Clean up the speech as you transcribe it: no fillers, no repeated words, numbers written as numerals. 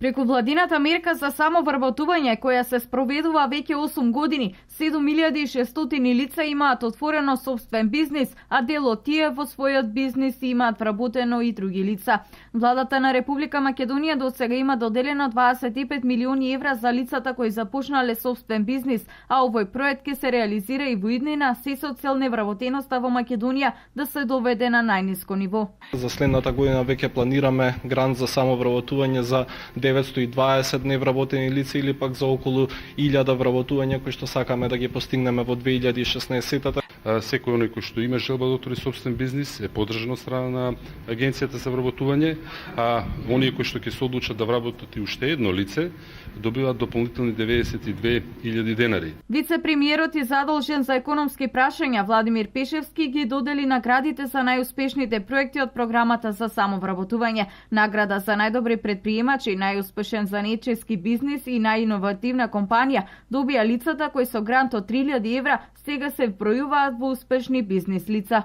Преку владината мерка за самовработување, која се спроведува веќе 8 години, 7600 лица имаат отворено собствен бизнис, а дел од тие во својот бизнис имаат вработено и други лица. Владата на Република Македонија до сега има доделено 25 милиони евра за лицата кои започнале собствен бизнис, а овој проект ќе се реализира и во иднина се со цел невработеноста во Македонија да се доведе на најниско ниво. За следната година веќе планираме грант за самовработување за 920 невработени лица или пак за околу 1000 вработувања кои што сакаме да ги постигнеме во 2016-та. Секој оној кој што има желба да отвори собствен бизнис е поддржан од страна на Агенцијата за вработување, а оние кои што ќе се одлучат да вработат и уште едно лице добиваат дополнителни 92.000 денари. Вице-премиерот и задолжен за економски прашања Владимир Пешевски ги додели наградите за најуспешните проекти од програмата за самовработување. Награда за најдобри предприемачи, најуспешен занаетчески бизнис и најиновативна компанија добија лицата кои со грант од 3000 евра сега се вбројуваат во успешни бизнис лица.